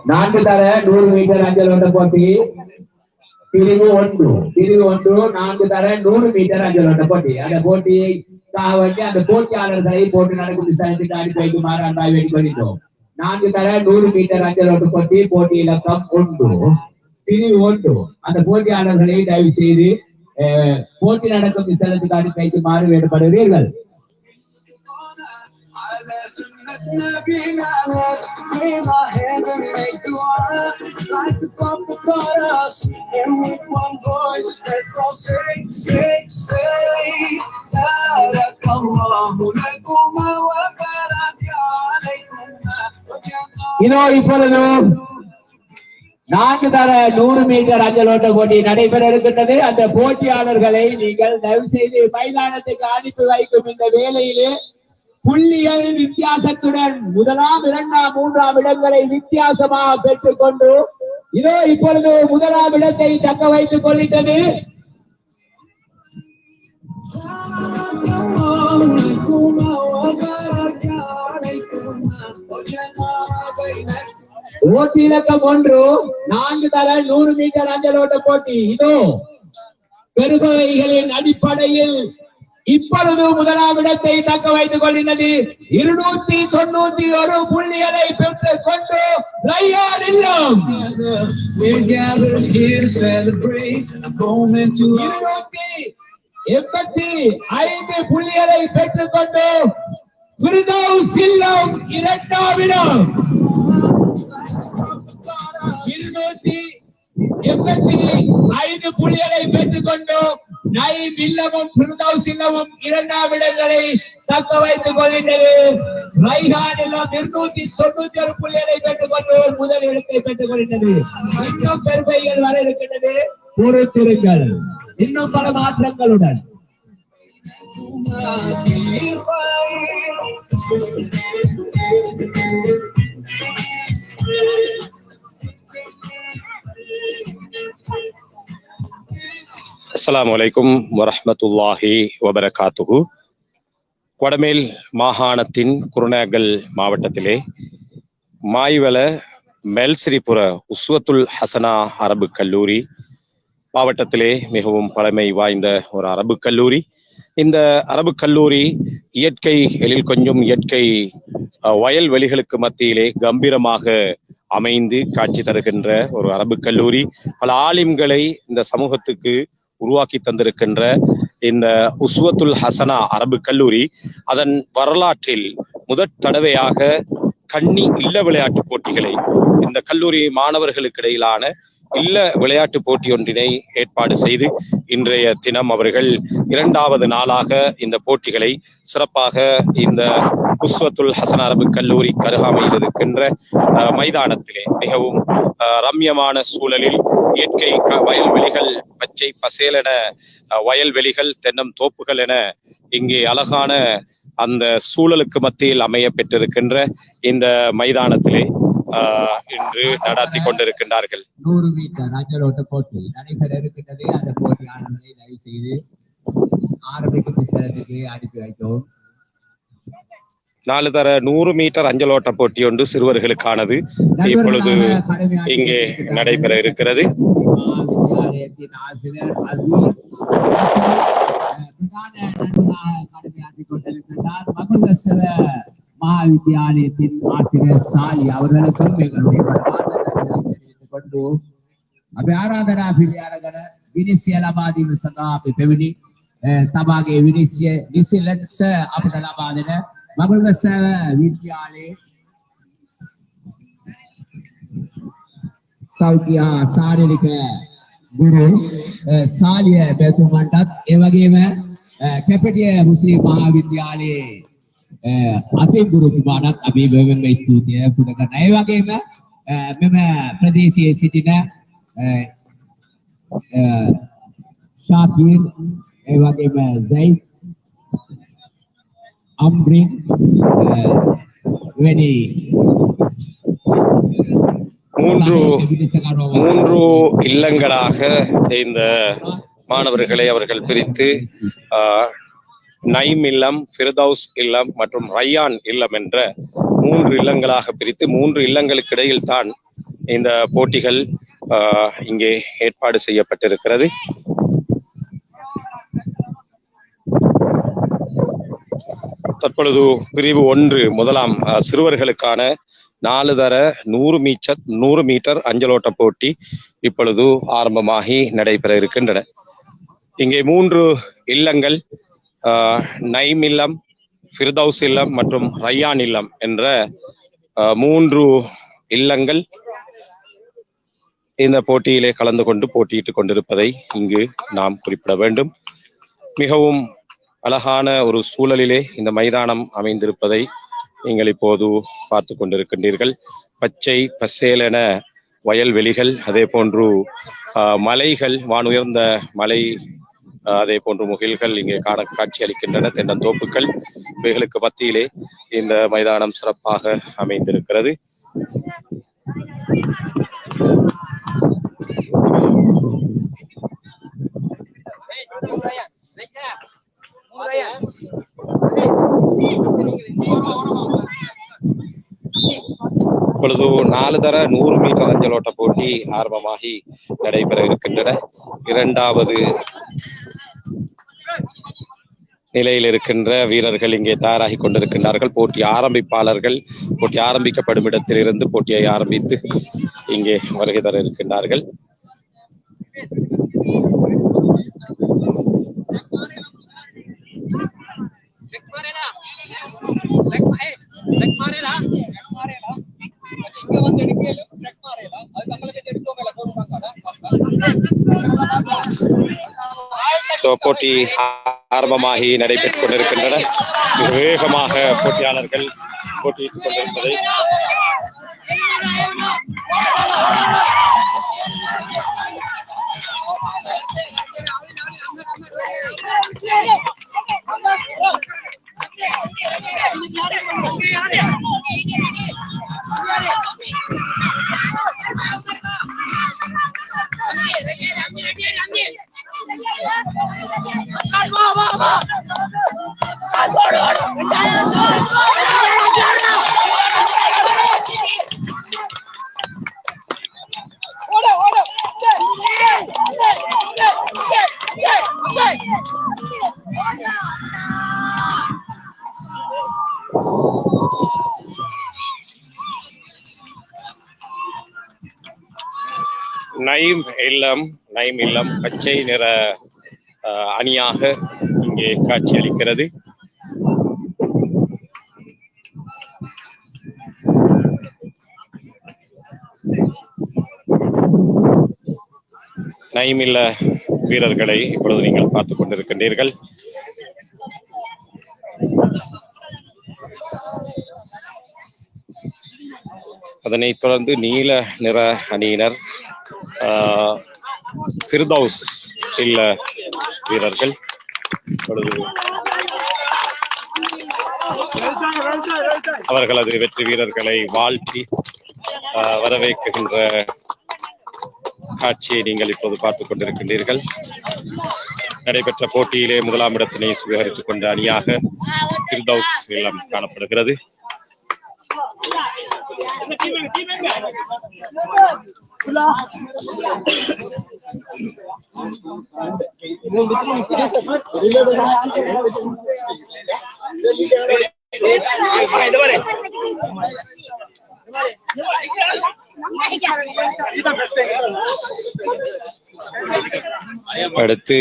நான்கு தர 100 மீட்டர் அஞ்சல் ஓட்ட போட்டி பிரிவு 1 4 தர 100 மீட்டர் அஞ்சல் ஓட்ட போட்டி. அந்த போட்டியை காவட்டி அந்த போட்டியாளர்களை போட்டு நடக்கும் விசாரணைக்கு அனுப்பி வைக்குமாறு அன்பாய் வேண்டிக் கொள்கிறோம். 4 தர 100 மீட்டர் அஞ்சல் ஓட்ட போட்டி போட்டி இலக்கம் 1 பிரிவு 1. அந்த போட்டியாளர்களை தயவு செய்து போட்டி நடக்கும் விசாரணைக்கு அனுப்பி வைக்குமாறு வேண்டப்படுகிறீர்கள். இதோ இப்பொழுது 4 தர 100 மீட்டர் அஞ்சல் ஓட்ட போட்டி நடைபெற இருக்கின்றது. அந்த போட்டியாளர்களை நீங்கள் தயவு செய்து மைதானத்துக்கு அனுப்பி வைக்கும் இந்த வேளையிலே புள்ளிகள் வித்தியாசத்துடன் 1ஆம் 2ஆம் 3ஆம் இடங்களை வித்தியாசமாக பெற்றுக் கொண்டு இதோ இப்பொழுது 1ஆம் இடத்தை தக்க வைத்துக் கொள்கின்றது. போட்டி இலக்கம் 1 4 தர 100 மீட்டர் அஞ்சல் ஓட்ட போட்டி. இதோ பெருமைகளின் அடிப்படையில் இப்பொழுது 1ஆம் இடத்தை தக்க வைத்துக் கொள்கிறது. 291 புள்ளிகளை பெற்றுக் கொண்டு ரையான் இல்லம் 285 புள்ளிகளை பெற்றுக் கொண்டு ஃபிர்தௌஸ் இல்லம் 2ஆம் இடம் 285 புள்ளிகளை பெற்றுக் கொண்டு நைம் இல்லமும் ஃபிர்தௌஸ் இல்லமும் 2ஆம் இடங்களை தக்க வைத்துக் கொள்கின்றது. ரைஹான் இல்லம் 291 புள்ளிகளை பெற்றுக் கொண்டு முதல் இடத்தை பெற்றுக் கொள்கின்றது. இன்னும் பெருமைகள் வர இருக்கின்றது, பொறுத்திருங்கள். இன்னும் பல மாற்றங்களுடன் அஸ்ஸலாமு அலைக்கும் வரஹ்மத்துல்லாஹி வபரகாத்துஹு. வடமேல் மாகாணத்தின் குருநாகல் மாவட்டத்திலே மாய்வல மெல்சிரிபுர உஸ்வத்துல் ஹசனா அரபு கல்லூரி மாவட்டத்திலே மிகவும் பழமை வாய்ந்த ஒரு அரபு கல்லூரி. இந்த அரபு கல்லூரி இயற்கை எழில் கொஞ்சம் இயற்கை வயல்வெளிகளுக்கு மத்தியிலே கம்பீரமாக அமைந்து காட்சி தருகின்ற ஒரு அரபு கல்லூரி. பல ஆலிம்களை இந்த சமூகத்துக்கு உருவாக்கி தந்திருக்கின்ற இந்த உஸ்வத்துல் ஹசனா அரபு கல்லூரி அதன் வரலாற்றில் முதற் தடவையாக கன்னி இல்ல விளையாட்டு போட்டிகளை இந்த கல்லூரி மாணவர்களுக்கு இடையிலான இல்ல விளையாட்டு போட்டி ஒன்றினை ஏற்பாடு செய்து இன்றைய தினம் அவர்கள் 2வது நாளாக இந்த போட்டிகளை சிறப்பாக இந்த உஸ்வத்துல் ஹசன் அரபு கல்லூரி கருகாமையில் இருக்கின்ற மைதானத்திலே மிகவும் ரம்யமான சூழலில் இயற்கை வயல்வெளிகள், பச்சை பசேலென வயல்வெளிகள், தென்னம் தோப்புகள் என இங்கே அழகான அந்த சூழலுக்கு மத்தியில் அமைய பெற்றிருக்கின்ற இந்த மைதானத்திலே இன்று நடாத்தி கொண்டிருக்கின்றார்கள். 100 மீட்டர் அஞ்சல் ஓட்ட போட்டி நடைபெற இருக்கின்றது. அந்த போட்டியாளர்களை தயவு செய்து ஆரம்பிக்கும் விசாரணைக்கு அனுப்பி வைத்தோம். 4 தர 100 மீட்டர் அஞ்சல் ஓட்ட போட்டி ஒன்று சிறுவர்களுக்கானது இப்பொழுது இங்கே நடைபெற இருக்கிறது. வித்தியாலயத்தின் ஆசிரியர் அசீஸ் கடமையாற்றிக் கொண்டிருக்கின்றார். மகுல்கஸ்வர மகாவித்தியாலயத்தின் ஆசிரியர் சாலி அவர்களுக்கும் எங்களுடைய தெரிவித்துக் கொண்டு ආරාධනා පිළිඅරගෙන විනිශ්චය ලබා දීම සඳහා අපි පැමිණි තමාගේ විනිශ්චය නිසිලට අපට ලබා දෙන මගුල්ගස්සව විද්‍යාලයේ සෞඛ්‍ය ශාරීරික ගුරු සාලිය බැතුමන්ටත් ඒ වගේම කැපටිය මුස්ලිම් මහාවිද්‍යාලයේ අසීම් ගුරුතුමාණත් අපි වෙවෙන්ම ස්තුතිය පුද කරනවා. ඒ වගේම මෙම ප්‍රදේශයේ සිටින ஷாக்கீர், ඒ වගේම සයිඩ් අම්රින් වෙනි மூன்று இல்லங்களாக இந்த மாணவர்களை அவர்கள் பிரித்து நைம் இல்லம், ஃபிர்தௌஸ் இல்லம் மற்றும் ரய்யான் இல்லம் என்ற 3 இல்லங்களாக பிரித்து 3 இல்லங்களுக்கு இடையில் தான் இந்த போட்டிகள் இங்கே ஏற்பாடு செய்யப்பட்டிருக்கிறது. தற்பொழுது பிரிவு 1 முதலாம் சிறுவர்களுக்கான 4 தர 100 மீட்டர் அஞ்சலோட்ட போட்டி இப்பொழுது ஆரம்பமாகி நடைபெற இருக்கின்றன. இங்கே 3 இல்லங்கள், நைம் இல்லம், ஃபிர்தௌஸ் இல்லம் மற்றும் ரய்யான் இல்லம் என்ற 3 இல்லங்கள் இந்த போட்டியிலே கலந்து கொண்டு போட்டியிட்டுக் கொண்டிருப்பதை இங்கு நாம் குறிப்பிட வேண்டும். மிகவும் அழகான ஒரு சூழலிலே இந்த மைதானம் அமைந்திருப்பதை நீங்கள் இப்போது பார்த்து கொண்டிருக்கின்றீர்கள். பச்சை பசேலென வயல்வெளிகள், அதே போன்று மலைகள், வானுயர்ந்த மலை, அதே போன்று முகில்கள் இங்கே காட்சி அளிக்கின்றன. தென்னந்தோப்புகள், இவைகளுக்கு மத்தியிலே இந்த மைதானம் சிறப்பாக அமைந்திருக்கிறது. இப்பொழுது 4 தர 100 மீட்டர் அஞ்சலோட்ட போட்டி ஆரம்பமாகி நடைபெற இருக்கின்றன. 2வது நிலையில் இருக்கின்ற வீரர்கள் இங்கே தயாராகி கொண்டிருக்கின்றார்கள். போட்டி ஆரம்பிப்பாளர்கள் போட்டி ஆரம்பிக்கப்படும் இடத்திலிருந்து போட்டியை ஆரம்பித்து இங்கே வருகை தர இருக்கின்றார்கள். போட்டி ஆரம்பமாகி நடைபெற்றுக் கொண்டிருக்கின்றன. வேகமாக போட்டியாளர்கள் போட்டியிட்டுக் கொண்டிருப்பதை நைம் இல்லம் பச்சை நிற அணியாக இங்கே காட்சி அளிக்கிறது. நைம் இல்ல வீரர்களை இப்பொழுது நீங்கள் பார்த்துக் கொண்டிருக்கின்றீர்கள். அதனைத் தொடர்ந்து நீல நிற அணியினர் ஃபிர்தௌஸ் இல்ல வீரர்கள் அவர்களது வெற்றி வீரர்களை வாழ்த்தி வரவேற்கின்ற காட்சியை நீங்கள் இப்போது பார்த்துக் கொண்டிருக்கின்றீர்கள். நடைபெற்ற போட்டியிலே 1ஆம் இடத்தினை சுவீகரித்துக் கொண்ட அணியாக ஃபிர்தௌஸ் இல்லம் காணப்படுகிறது. அடுத்து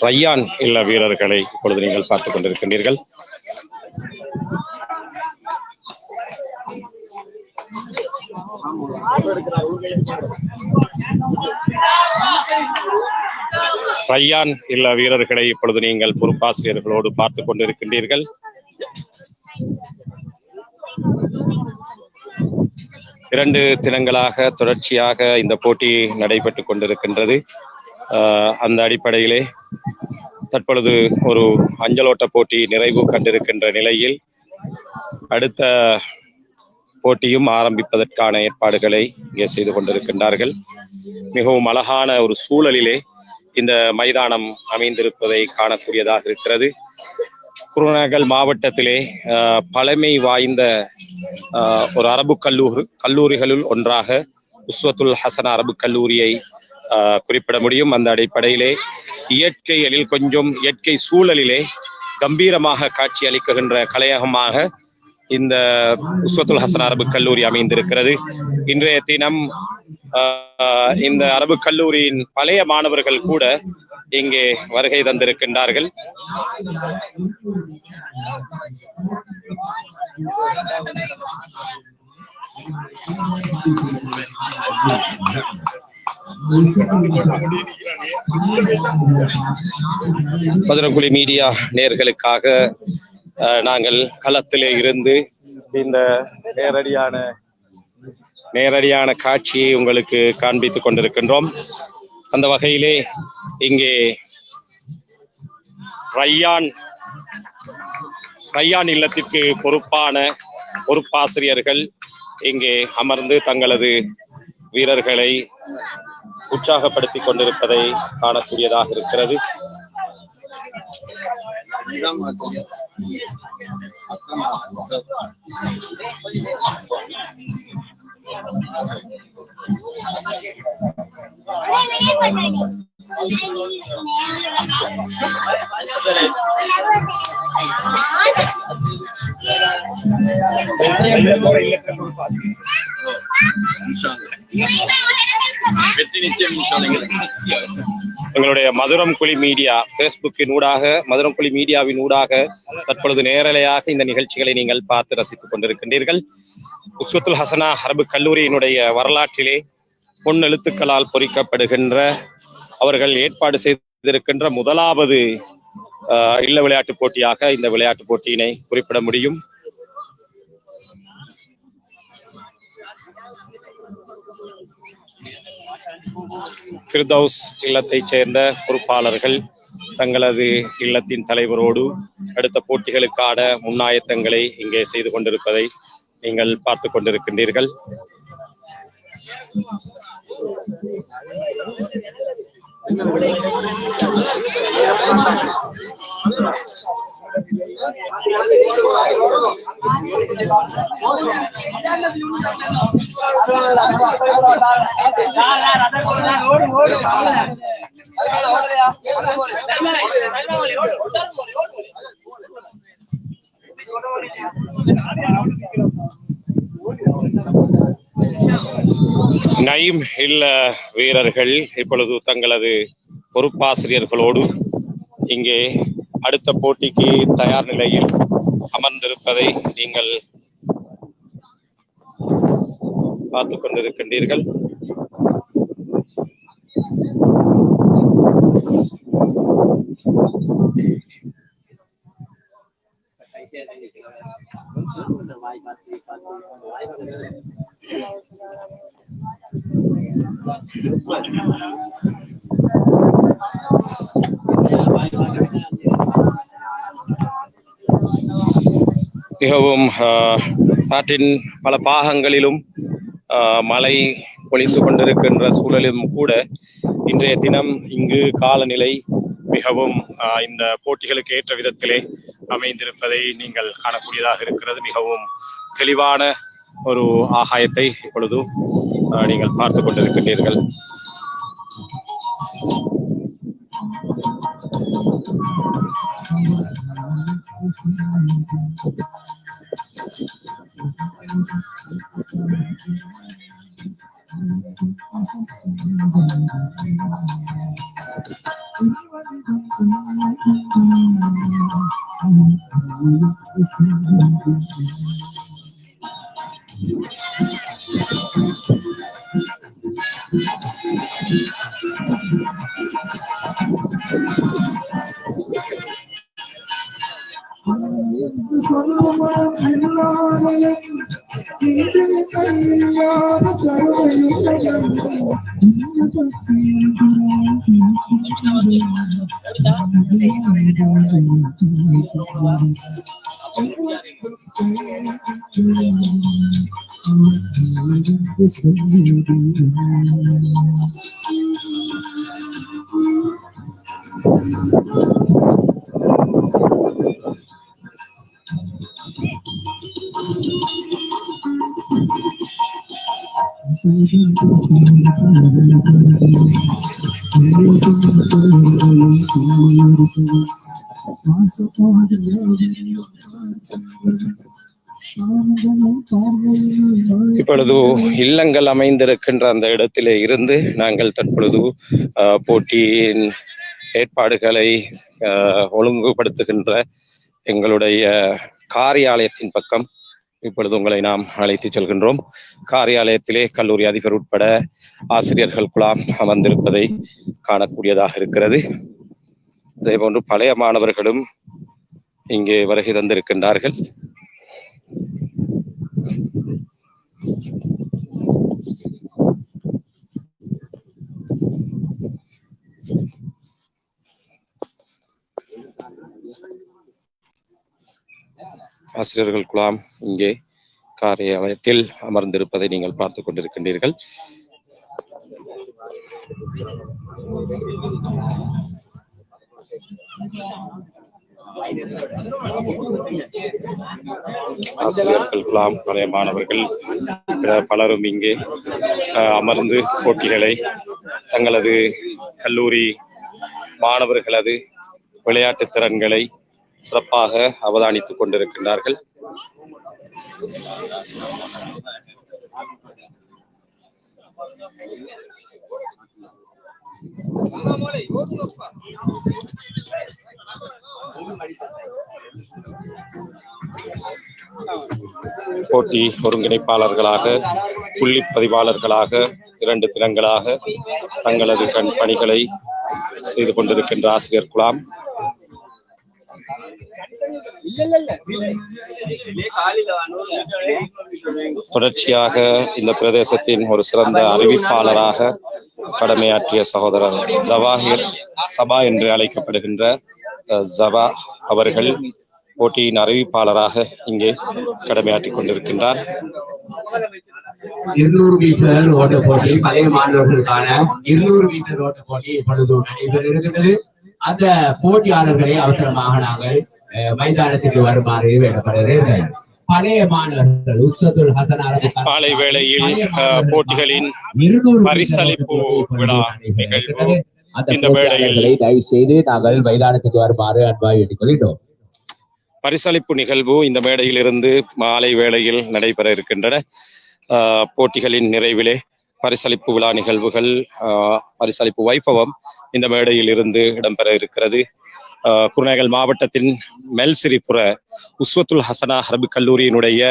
ரய்யான் இல்ல வீரர்களை இப்பொழுது நீங்கள் பார்த்துக் கொண்டிருக்கின்றீர்கள். ரய்யான் இல்ல வீரர்களை இப்பொழுது நீங்கள் பொறுப்பாசிரியர்களோடு பார்த்துக் கொண்டிருக்கின்றீர்கள். இரண்டு தினங்களாக தொடர்ச்சியாக இந்த போட்டி நடைபெற்றுக் கொண்டிருக்கின்றது. அந்த அடிப்படையிலே தற்பொழுது ஒரு அஞ்சலோட்ட போட்டி நிறைவு கண்டிருக்கின்ற நிலையில் அடுத்த போட்டியும் ஆரம்பிப்பதற்கான ஏற்பாடுகளை இங்கே செய்து கொண்டிருக்கின்றார்கள். மிகவும் அழகான ஒரு சூழலிலே இந்த மைதானம் அமைந்திருப்பதை காணக்கூடியதாக இருக்கிறது. குருநகல் மாவட்டத்திலே பழமை வாய்ந்த ஒரு அரபு கல்லூரிகளுள் ஒன்றாக உஸ்வத்துல் ஹசனா அரபு கல்லூரியை குறிப்பிட முடியும். அந்த அடிப்படையிலே இயற்கை எழில் கொஞ்சம் இயற்கை சூழலிலே கம்பீரமாக காட்சி அளிக்கின்ற கலையகமாக இந்த உஸ்வத்துல் ஹசனா அரபு கல்லூரி அமைந்திருக்கிறது. இன்றைய தினம் இந்த அரபு கல்லூரியின் பழைய மாணவர்கள் கூட இங்கே வருகை தந்திருக்கின்றார்கள். மதுரங்குழி மீடியா நேயர்களுக்காக நாங்கள் களத்திலே இருந்து இந்த நேரடியான காட்சியை உங்களுக்கு காண்பித்துக் கொண்டிருக்கின்றோம். அந்த வகையிலே இங்கே ரய்யான் இல்லத்திற்கு பொறுப்பாசிரியர்கள் இங்கே அமர்ந்து தங்களது வீரர்களை உற்சாகப்படுத்திக் கொண்டிருப்பதை காணக்கூடியதாக இருக்கிறது. எங்களுடைய மதுரங்குழி மீடியா பேஸ்புக்கின் ஊடாக மதுரங்குழி மீடியாவின் ஊடாக தற்பொழுது நேரலையாக இந்த நிகழ்ச்சிகளை நீங்கள் பார்த்து ரசித்துக் கொண்டிருக்கின்றீர்கள். உஸ்வத்துல் ஹசனா அரபு கல்லூரியினுடைய வரலாற்றிலே பொன்னெழுத்துக்களால் பொறிக்கப்படுகின்ற அவர்கள் ஏற்பாடு செய்திருக்கின்ற முதலாவது இல்ல விளையாட்டுப் போட்டியாக இந்த விளையாட்டுப் போட்டியினை குறிப்பிட முடியும். ஃபிர்தௌஸ் இல்லத்தைச் சேர்ந்த பொறுப்பாளர்கள் தங்களது இல்லத்தின் தலைவரோடு அடுத்த போட்டிகளுக்கான முன்னாயத்தங்களை இங்கே செய்து கொண்டிருப்பதை நீங்கள் பார்த்து கொண்டிருக்கின்றீர்கள். நயீம் இல்ல வீரர்கள் இப்பொழுது தங்களது பொறுப்பாசிரியர்களோடு இங்கே அடுத்த போட்டிக்கு தயார் நிலையில் அமர்ந்திருப்பதை நீங்கள் பார்த்து கொண்டிருக்கின்றீர்கள். மிகவும் நாட்டின் பல பாகங்களிலும் மழை பொழிந்து கொண்டிருக்கின்ற சூழலிலும் கூட இன்றைய தினம் இங்கு காலநிலை மிகவும் இந்த போட்டிகளுக்கு ஏற்ற விதத்திலே அமைந்திருப்பதை நீங்கள் காணக்கூடியதாக இருக்கிறது. மிகவும் தெளிவான ஒரு ஆகாயத்தை இப்பொழுது நீங்கள் பார்த்து கொண்டிருக்கின்றீர்கள். இப்பொழுது இல்லங்கள் அமைந்திருக்கின்ற அந்த இடத்திலே இருந்து நாங்கள் தற்பொழுது போட்டியின் ஏற்பாடுகளை ஒழுங்குபடுத்துகின்ற எங்களுடைய காரியாலயத்தின் பக்கம் இப்பொழுது உங்களை நாம் அழைத்து செல்கின்றோம். காரியாலயத்திலே கல்லூரி அதிபர் உட்பட ஆசிரியர்கள் குழாம் அமர்ந்திருப்பதை காணக்கூடியதாக இருக்கிறது. அதே போன்று பழைய மாணவர்களும் இங்கே வருகை தந்திருக்கின்றார்கள். ஆசிரியர்கள் குழாம் இங்கே காரியாலயத்தில் அமர்ந்திருப்பதை நீங்கள் பார்த்துக் கொண்டிருக்கின்றீர்கள். ஆசிரியர்கள் குழாம் பழைய மாணவர்கள் பலரும் இங்கே அமர்ந்து போட்டிகளை தங்களது கல்லூரி மாணவர்களது விளையாட்டு திறன்களை சிறப்பாக அவதானித்துக் கொண்டிருக்கின்றார்கள். போட்டி ஒருங்கிணைப்பாளர்களாக, புள்ளி பதிவாளர்களாக 2 தினங்களாக தங்களது பணிகளை செய்து கொண்டிருக்கின்ற ஆசிரியர் குழாம் தொடர்ச்சியாக இந்த பிரதேசத்தின் ஒரு சிறந்த அறிவிப்பாளராக கடமையாற்றிய சகோதரர் ஜவாஹிர் சபா என்று அழைக்கப்படுகின்ற ஜபா அவர்கள் போட்டியின் அறிவிப்பாளராக இங்கே கடமையாற்றிக் கொண்டிருக்கின்றார். 200 மீட்டர் ஓட்ட போட்டி, பழைய மாணவர்களுக்கான 200 மீட்டர் ஓட்ட போட்டி இப்பொழுது நடைபெற இருக்கிறது. அந்த போட்டியாளர்களை அவசரமாக நாங்கள் மைதானத்திற்கு வருமாறு வேண்டப்படுகிறது. பழைய மாணவர்கள் உஸ்வத்துல் ஹசன் மாலை வேளையில் போட்டிகளின் பரிசளிப்பு விழா நிகழ்வு. இந்த வேளையில் தயவு செய்து நாங்கள் மைதானத்துக்கு வருமாறு அன்பாக கேட்டுக்கொள்கிறோம். பரிசளிப்பு நிகழ்வு இந்த மேடையில் இருந்து மாலை வேளையில் நடைபெற இருக்கின்றன. போட்டிகளின் நிறைவிலே பரிசளிப்பு விழா நிகழ்வுகள், பரிசளிப்பு வைபவம் இந்த மேடையில் இருந்து இடம்பெற இருக்கிறது. குருநாகல் மாவட்டத்தின் மெல்சிரிபுர உஸ்வத்துல் ஹசனா அரபு கல்லூரியினுடைய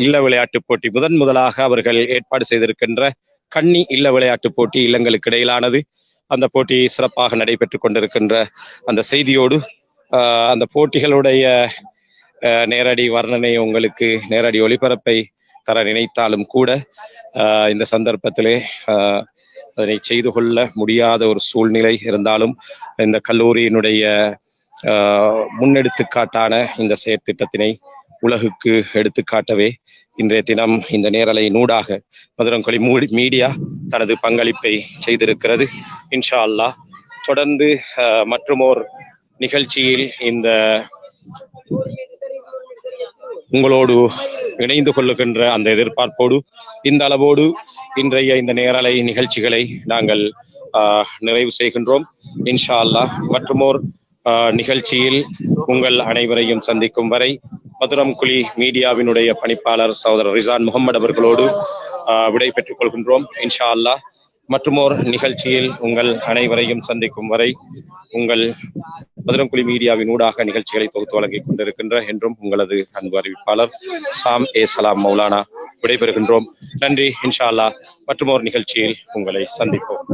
இல்ல விளையாட்டு போட்டி முதலாக அவர்கள் ஏற்பாடு செய்திருக்கின்ற கன்னி இல்ல விளையாட்டு போட்டி இல்லங்களுக்கு இடையிலானது. அந்த போட்டி சிறப்பாக நடைபெற்று கொண்டிருக்கின்ற அந்த செய்தியோடு அந்த போட்டிகளுடைய நேரடி வர்ணனை உங்களுக்கு நேரடி ஒளிபரப்பை தர நினைத்தாலும் கூட இந்த சந்தர்ப்பத்திலே அதனை செய்து கொள்ள முடியாத ஒரு சூழ்நிலை இருந்தாலும் இந்த கல்லூரியினுடைய முன்னெடுத்துக்காட்டான இந்த செயற்திட்டத்தினை உலகுக்கு எடுத்துக்காட்டவே இன்றைய தினம் இந்த நேரலை நூடாக மதுரங்கொழி மீடியா தனது பங்களிப்பை செய்திருக்கிறது. இன்ஷா அல்லாஹ் தொடர்ந்து மற்றுமோர் நிகழ்ச்சியில் இந்த உங்களோடு இணைந்து கொள்ளுகின்ற அந்த எதிர்பார்ப்போடு இந்த அளவோடு இன்றைய இந்த நேரலை நிகழ்ச்சிகளை நாங்கள் நிறைவு செய்கின்றோம். இன்ஷா அல்லாஹ் மற்றுமோர் நிகழ்ச்சியில் உங்கள் அனைவரையும் சந்திக்கும் வரை மதுரம்குழி மீடியாவினுடைய பணிப்பாளர் சகோதரர் ரிசான் முகமது அவர்களோடு விடை பெற்றுக் கொள்கின்றோம். இன்ஷா அல்லாஹ் மற்றுமோர் நிகழ்ச்சியில் உங்கள் அனைவரையும் சந்திக்கும் வரை உங்கள் மதுரம்குழி மீடியாவின் ஊடாக நிகழ்ச்சிகளை தொகுத்து வழங்கிக் கொண்டிருக்கின்ற என்றும் உங்களது அன்பு அறிவிப்பாளர் சாம் ஏ சலாம் மௌலானா விடைபெறுகின்றோம். நன்றி. இன்ஷா அல்லாஹ் மற்றுமோர் நிகழ்ச்சியில் உங்களை சந்திப்போம்.